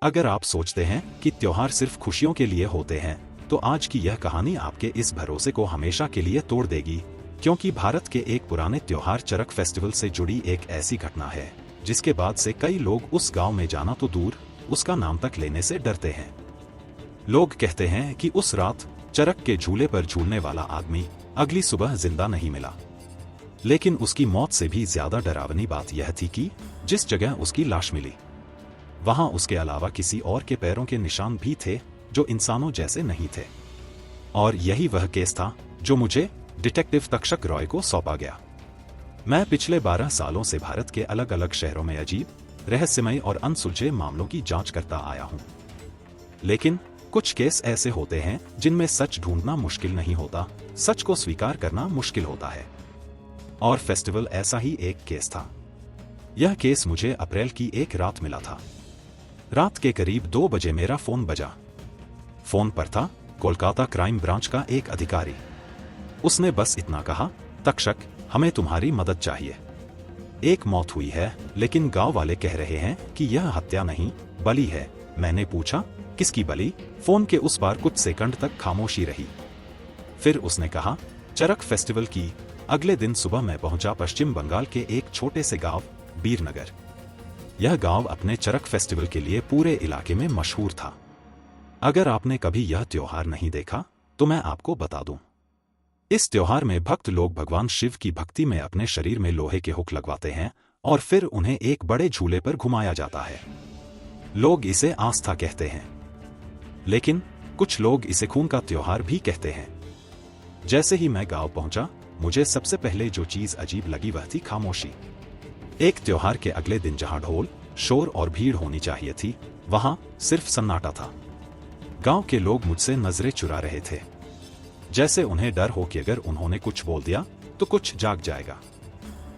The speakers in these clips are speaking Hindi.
अगर आप सोचते हैं कि त्योहार सिर्फ खुशियों के लिए होते हैं, तो आज की यह कहानी आपके इस भरोसे को हमेशा के लिए तोड़ देगी, क्योंकि भारत के एक पुराने त्योहार चरक फेस्टिवल से जुड़ी एक ऐसी घटना है जिसके बाद से कई लोग उस गांव में जाना तो दूर, उसका नाम तक लेने से डरते हैं। लोग कहते हैं कि उस रात चरक के झूले पर झूलने वाला आदमी अगली सुबह जिंदा नहीं मिला। लेकिन उसकी मौत से भी ज्यादा डरावनी बात यह थी कि जिस जगह उसकी लाश मिली, वहां उसके अलावा किसी और के पैरों के निशान भी थे जो इंसानों जैसे नहीं थे। और यही वह केस था जो मुझे, डिटेक्टिव तक्षक रॉय को सौंपा गया। मैं पिछले 12 सालों से भारत के अलग अलग शहरों में अजीब, रहस्यमय और अनसुलझे मामलों की जांच करता आया हूं। लेकिन कुछ केस ऐसे होते हैं जिनमें सच ढूंढना मुश्किल नहीं होता, सच को स्वीकार करना मुश्किल होता है। और फेस्टिवल ऐसा ही एक केस था। यह केस मुझे अप्रैल की एक रात मिला था। रात के करीब 2 बजे मेरा फोन बजा। फोन पर था कोलकाता क्राइम ब्रांच का एक अधिकारी। उसने बस इतना कहा, तक्षक, हमें तुम्हारी मदद चाहिए। एक मौत हुई है, लेकिन गांव वाले कह रहे हैं कि यह हत्या नहीं, बलि है। मैंने पूछा, किसकी बलि? फोन के उस पार कुछ सेकंड तक खामोशी रही। फिर उसने कहा, चरक फेस्टिवल की। अगले दिन सुबह मैं पहुंचा पश्चिम बंगाल के एक छोटे से गांव, बीरनगर। यह गांव अपने चरक फेस्टिवल के लिए पूरे इलाके में मशहूर था। अगर आपने कभी यह त्योहार नहीं देखा, तो मैं आपको बता दूं। इस त्योहार में भक्त लोग भगवान शिव की भक्ति में अपने शरीर में लोहे के हुक लगवाते हैं और फिर उन्हें एक बड़े झूले पर घुमाया जाता है। लोग इसे आस्था कहते हैं, लेकिन कुछ लोग इसे खून का त्योहार भी कहते हैं। जैसे ही मैं गांव पहुंचा, मुझे सबसे पहले जो चीज अजीब लगी वह थी खामोशी। एक त्योहार के अगले दिन जहां ढोल, शोर और भीड़ होनी चाहिए थी, वहां सिर्फ सन्नाटा था। गांव के लोग मुझसे नजरें चुरा रहे थे, जैसे उन्हें डर हो कि अगर उन्होंने कुछ बोल दिया तो कुछ जाग जाएगा।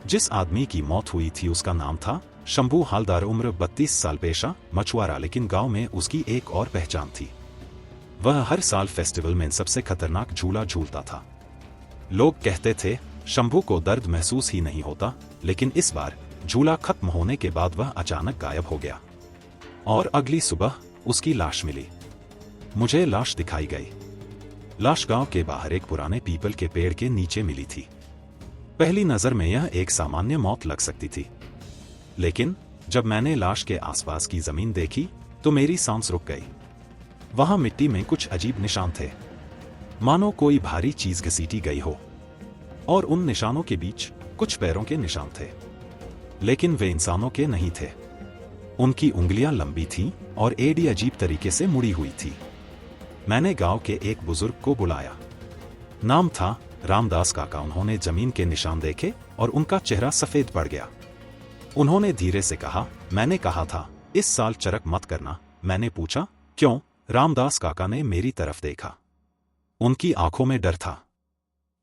जिस आदमी की मौत हुई थी उसका नाम था शंभू हालदार, उम्र 32 साल, पेशा मछुआरा। लेकिन गांव में उसकी एक और पहचान थी। वह हर साल फेस्टिवल में सबसे खतरनाक झूला झूलता था। लोग कहते थे शंभू को दर्द महसूस ही नहीं होता, लेकिन इस बार झूला खत्म होने के बाद वह अचानक गायब हो गया और अगली सुबह उसकी लाश मिली। मुझे लाश दिखाई गई। लाश गांव के बाहर एक पुराने पीपल के पेड़ के नीचे मिली थी। पहली नजर में यह एक सामान्य मौत लग सकती थी, लेकिन जब मैंने लाश के आसपास की जमीन देखी तो मेरी सांस रुक गई। वहां मिट्टी में कुछ अजीब निशान थे, मानो कोई भारी चीज घसीटी गई हो। और उन निशानों के बीच कुछ पैरों के निशान थे, लेकिन वे इंसानों के नहीं थे। उनकी उंगलियां लंबी थीं और एड़ी अजीब तरीके से मुड़ी हुई थी। मैंने गांव के एक बुजुर्ग को बुलाया। नाम था रामदास काका। उन्होंने जमीन के निशान देखे और उनका चेहरा सफेद पड़ गया। उन्होंने धीरे से कहा, मैंने कहा था इस साल चरक मत करना। मैंने पूछा, क्यों? रामदास काका ने मेरी तरफ देखा। उनकी आंखों में डर था।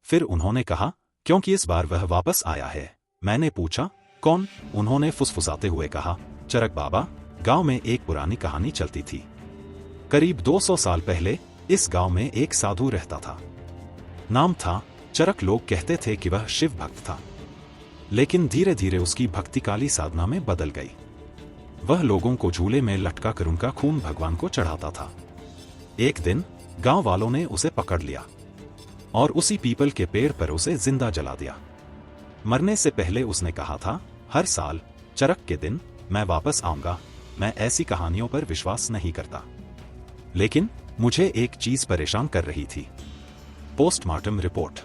फिर उन्होंने कहा, क्योंकि इस बार वह वापस आया है। मैंने पूछा, कौन? उन्होंने फुसफुसाते हुए कहा, चरक बाबा। गांव में एक पुरानी कहानी चलती थी। करीब 200 साल पहले इस गांव में एक साधु रहता था। नाम था चरक। लोग कहते थे कि वह शिव भक्त था, लेकिन धीरे धीरे उसकी भक्ति काली साधना में बदल गई। वह लोगों को झूले में लटका कर उनका खून भगवान को चढ़ाता था। एक दिन गांव वालों ने उसे पकड़ लिया और उसी पीपल के पेड़ पर उसे जिंदा जला दिया। मरने से पहले उसने कहा था, हर साल चरक के दिन मैं वापस आऊंगा। मैं ऐसी कहानियों पर विश्वास नहीं करता, लेकिन मुझे एक चीज परेशान कर रही थी। Postmortem report.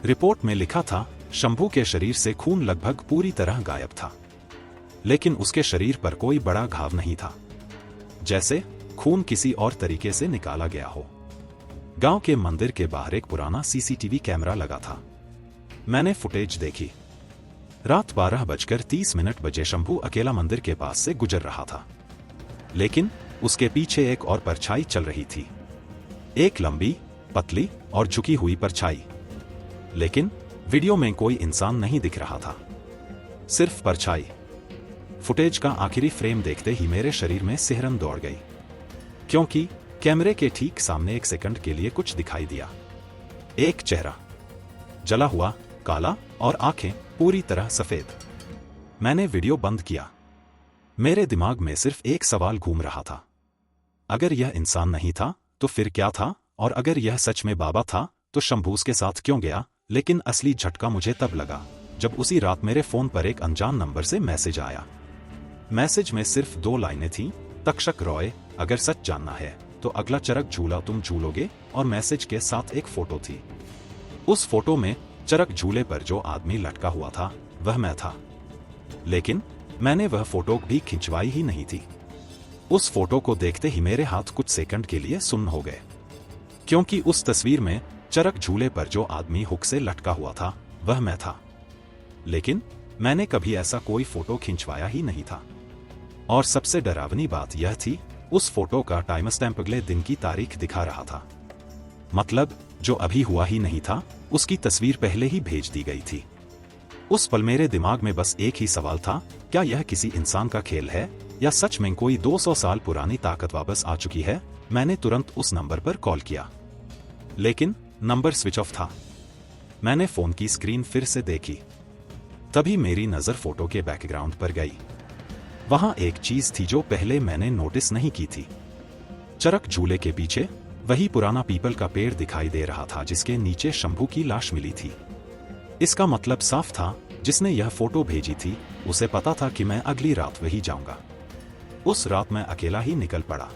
रिपोर्ट में लिखा था, शंभू के शरीर से खून लगभग पूरी तरह गायब था, लेकिन उसके शरीर पर कोई बड़ा घाव नहीं था, जैसे खून किसी और तरीके से निकाला गया हो। गांव के मंदिर के बाहर एक पुराना सीसीटीवी कैमरा लगा था। मैंने फुटेज देखी। रात 12:30 बजे शंभू अकेला मंदिर के पास से गुजर रहा था, लेकिन उसके पीछे एक और परछाई चल रही थी। एक लंबी, पतली और झुकी हुई परछाई। लेकिन वीडियो में कोई इंसान नहीं दिख रहा था, सिर्फ परछाई। फुटेज का आखिरी फ्रेम देखते ही मेरे शरीर में सिहरन दौड़ गई, क्योंकि कैमरे के ठीक सामने एक सेकंड के लिए कुछ दिखाई दिया। एक चेहरा, जला हुआ, काला और आंखें पूरी तरह सफेद। मैंने वीडियो बंद किया। मेरे दिमाग में सिर्फ एक सवाल घूम रहा था। अगर यह इंसान नहीं था तो फिर क्या था, और अगर यह सच में बाबा था तो शंभू उसके साथ क्यों गया। लेकिन असली झटका मुझे तब लगा जब उसी रात मेरे फोन पर एक अनजान नंबर से मैसेज आया। मैसेज में सिर्फ 2 लाइनें थीं। तक्षक रॉय, अगर सच जानना है तो अगला चरक झूला तुम झूलोगे। और मैसेज के साथ एक फोटो थी। उस फोटो में चरक झूले पर जो आदमी लटका हुआ था वह मैं था। लेकिन मैंने वह फोटो भी खिंचवाई ही नहीं थी। उस फोटो को देखते ही मेरे हाथ कुछ सेकंड के लिए सुन्न हो गए, क्योंकि उस तस्वीर में चरक झूले पर जो आदमी हुक से लटका हुआ था वह मैं था। लेकिन मैंने कभी ऐसा कोई फोटो खिंचवाया ही नहीं था। और सबसे डरावनी बात यह थी, उस फोटो का टाइम स्टैम्प अगले दिन की तारीख दिखा रहा था। मतलब जो अभी हुआ ही नहीं था उसकी तस्वीर पहले ही भेज दी गई थी। उस पल मेरे दिमाग में बस एक ही सवाल था, क्या यह किसी इंसान का खेल है या सच में कोई 200 साल पुरानी ताकत वापस आ चुकी है। मैंने तुरंत उस नंबर पर कॉल किया, लेकिन नंबर स्विच ऑफ था। मैंने फोन की स्क्रीन फिर से देखी, तभी मेरी नजर फोटो के बैकग्राउंड पर गई। वहां एक चीज थी जो पहले मैंने नोटिस नहीं की थी। चरक झूले के पीछे वही पुराना पीपल का पेड़ दिखाई दे रहा था जिसके नीचे शंभू की लाश मिली थी। इसका मतलब साफ था, जिसने यह फोटो भेजी थी उसे पता था कि मैं अगली रात वही जाऊंगा। उस रात मैं अकेला ही निकल पड़ा।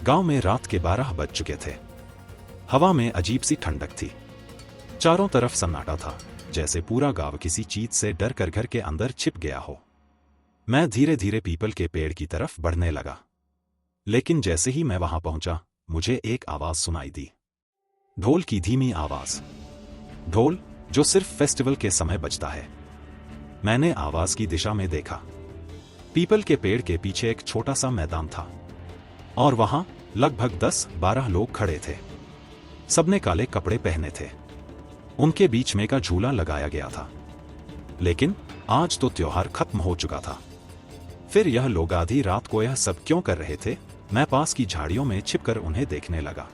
गांव में रात के 12 बज चुके थे। हवा में अजीब सी ठंडक थी। चारों तरफ सन्नाटा था, जैसे पूरा गांव किसी चीज से डर कर घर के अंदर छिप गया हो। मैं धीरे धीरे पीपल के पेड़ की तरफ बढ़ने लगा, लेकिन जैसे ही मैं वहां पहुंचा मुझे एक आवाज सुनाई दी। ढोल की धीमी आवाज। ढोल जो सिर्फ फेस्टिवल के समय बजता है। मैंने आवाज की दिशा में देखा। पीपल के पेड़ के पीछे एक छोटा सा मैदान था और वहां लगभग 10-12 लोग खड़े थे। सबने काले कपड़े पहने थे। उनके बीच में का झूला लगाया गया था। लेकिन आज तो त्योहार खत्म हो चुका था। फिर यह लोग आधी रात को यह सब क्यों कर रहे थे। मैं पास की झाड़ियों में छिपकर उन्हें देखने लगा।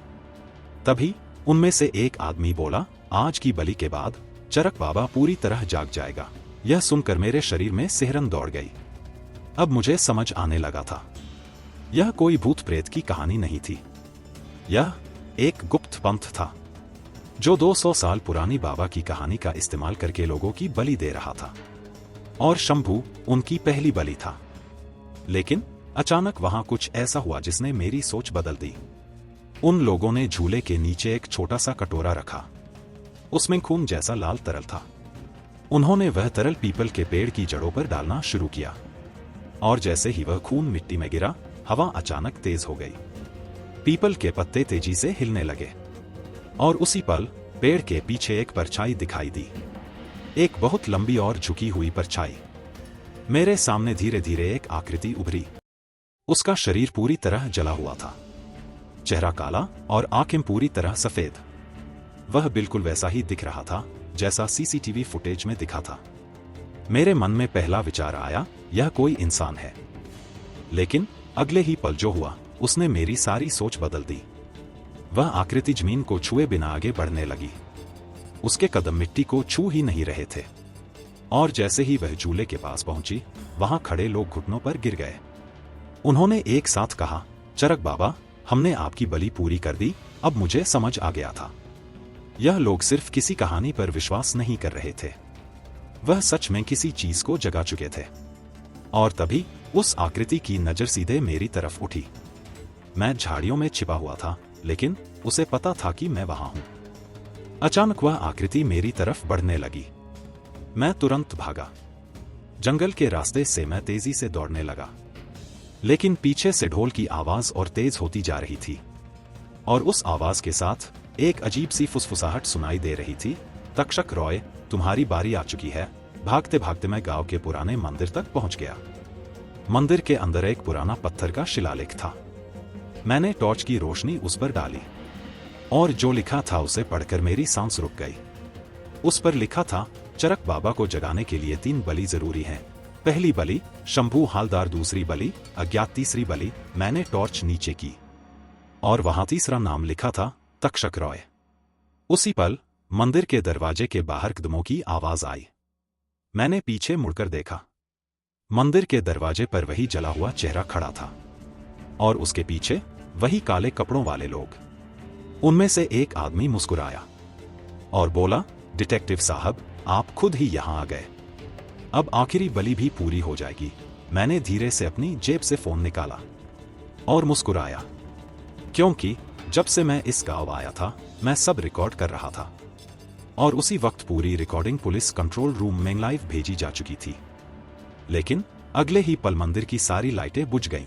तभी उनमें से एक आदमी बोला, आज की बलि के बाद चरक बाबा पूरी तरह जाग जाएगा। यह सुनकर मेरे शरीर में सिहरन दौड़ गई। अब मुझे समझ आने लगा था, यह कोई भूत प्रेत की कहानी नहीं थी। यह एक गुप्त पंथ था जो 200 साल पुरानी बाबा की कहानी का इस्तेमाल करके लोगों की बलि दे रहा था। और शंभू उनकी पहली बलि था। लेकिन अचानक वहां कुछ ऐसा हुआ जिसने मेरी सोच बदल दी। उन लोगों ने झूले के नीचे एक छोटा सा कटोरा रखा। उसमें खून जैसा लाल तरल था। उन्होंने वह तरल पीपल के पेड़ की जड़ों पर डालना शुरू किया, और जैसे ही वह खून मिट्टी में गिरा, हवा अचानक तेज हो गई। पीपल के पत्ते तेजी से हिलने लगे, और उसी पल पेड़ के पीछे एक परछाई दिखाई दी। एक बहुत लंबी और झुकी हुई परछाई। मेरे सामने धीरे धीरे एक आकृति उभरी। उसका शरीर पूरी तरह जला हुआ था, चेहरा काला और आंखें पूरी तरह सफेद। वह बिल्कुल वैसा ही दिख रहा था जैसा सीसीटीवी फुटेज में दिखा था। मेरे मन में पहला विचार आया, यह कोई इंसान है। लेकिन अगले ही पल जो हुआ उसने मेरी सारी सोच बदल दी। वह आकृति जमीन को छुए बिना आगे बढ़ने लगी। उसके कदम मिट्टी को छू ही नहीं रहे थे। और जैसे ही वह झूले के पास पहुंची, वहां खड़े लोग घुटनों पर गिर गए। उन्होंने एक साथ कहा, चरक बाबा, हमने आपकी बलि पूरी कर दी। अब मुझे समझ आ गया था, यह लोग सिर्फ किसी कहानी पर विश्वास नहीं कर रहे थे, वह सच में किसी चीज को जगा चुके थे। और तभी उस आकृति की नजर सीधे मेरी तरफ उठी। मैं झाड़ियों में छिपा हुआ था, लेकिन उसे पता था कि मैं वहां हूं। अचानक वह आकृति मेरी तरफ बढ़ने लगी। मैं तुरंत भागा। जंगल के रास्ते से मैं तेजी से दौड़ने लगा, लेकिन पीछे से ढोल की आवाज और तेज होती जा रही थी। और उस आवाज के साथ एक अजीब सी फुसफुसाहट सुनाई दे रही थी, तक्षक रॉय, तुम्हारी बारी आ चुकी है। भागते भागते मैं गांव के पुराने मंदिर तक पहुंच गया। मंदिर के अंदर एक पुराना पत्थर का शिलालेख था। मैंने टॉर्च की रोशनी उस पर डाली, और जो लिखा था उसे पढ़कर मेरी सांस रुक गई। उस पर लिखा था, चरक बाबा को जगाने के लिए 3 बलि जरूरी हैं। पहली बलि शंभू हालदार, दूसरी बलि अज्ञात, तीसरी बलि। मैंने टॉर्च नीचे की, और वहां तीसरा नाम लिखा था, तक्षक रॉय। उसी पल मंदिर के दरवाजे के बाहर कदमों की आवाज आई। मैंने पीछे मुड़कर देखा। मंदिर के दरवाजे पर वही जला हुआ चेहरा खड़ा था और उसके पीछे वही काले कपड़ों वाले लोग। उनमें से एक आदमी मुस्कुराया और बोला, डिटेक्टिव साहब, आप खुद ही यहां आ गए। अब आखिरी बलि भी पूरी हो जाएगी। मैंने धीरे से अपनी जेब से फोन निकाला और मुस्कुराया, क्योंकि जब से मैं इस गांव आया था मैं सब रिकॉर्ड कर रहा था और उसी वक्त पूरी रिकॉर्डिंग पुलिस कंट्रोल रूम में लाइव भेजी जा चुकी थी। लेकिन अगले ही पल मंदिर की सारी लाइटें बुझ गईं।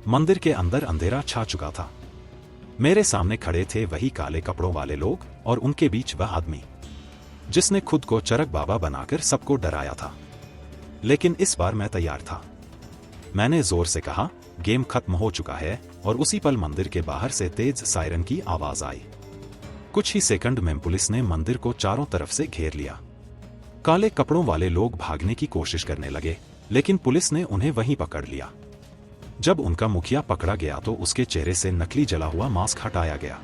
मंदिर के अंदर अंधेरा छा चुका था। मेरे सामने खड़े थे वही काले कपड़ों वाले लोग और उनके बीच वह आदमी जिसने खुद को चरक बाबा बनाकर सबको डराया था। लेकिन इस बार मैं तैयार था। मैंने जोर से कहा, गेम खत्म हो चुका है, और उसी पल मंदिर के बाहर से तेज सायरन की आवाज आई। कुछ ही सेकंड में पुलिस ने मंदिर को चारों तरफ से घेर लिया। काले कपड़ों वाले लोग भागने की कोशिश करने लगे, लेकिन पुलिस ने उन्हें वहीं पकड़ लिया। जब उनका मुखिया पकड़ा गया तो उसके चेहरे से नकली जला हुआ मास्क हटाया गया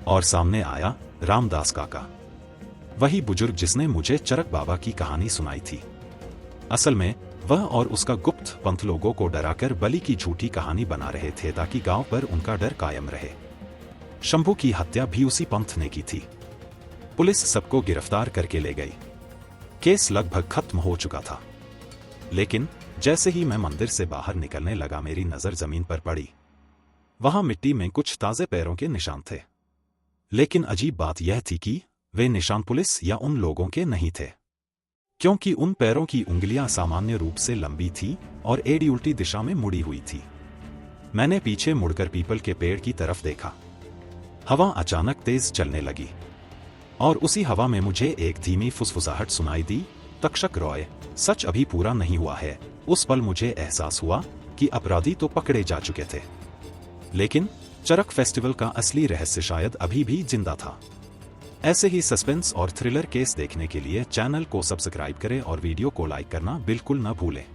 और सामने आया रामदास काका, वही बुजुर्ग जिसने मुझे चरक बाबा की कहानी सुनाई थी। असल में वह और उसका गुप्त पंथ लोगों को डराकर बलि की झूठी कहानी बना रहे थे ताकि गांव पर उनका डर कायम रहे। शंभू की हत्या भी उसी पंथ ने की थी। पुलिस सबको गिरफ्तार करके ले गई। केस लगभग खत्म हो चुका था। लेकिन जैसे ही मैं मंदिर से बाहर निकलने लगा मेरी नजर जमीन पर पड़ी। वहां मिट्टी में कुछ ताजे पैरों के निशान थे। लेकिन अजीब बात यह थी कि वे निशान पुलिस या उन लोगों के नहीं थे, क्योंकि उन पैरों की उंगलियां सामान्य रूप से लंबी थी और एड़ी उल्टी दिशा में मुड़ी हुई थी। मैंने पीछे मुड़कर पीपल के पेड़ की तरफ देखा। हवा अचानक तेज चलने लगी और उसी हवा में मुझे एक धीमी फुसफुसाहट सुनाई दी, तक्षक रॉय, सच अभी पूरा नहीं हुआ है। उस पल मुझे एहसास हुआ कि अपराधी तो पकड़े जा चुके थे, लेकिन चरक फेस्टिवल का असली रहस्य शायद अभी भी जिंदा था। ऐसे ही सस्पेंस और थ्रिलर केस देखने के लिए चैनल को सब्सक्राइब करें और वीडियो को लाइक करना बिल्कुल न भूलें।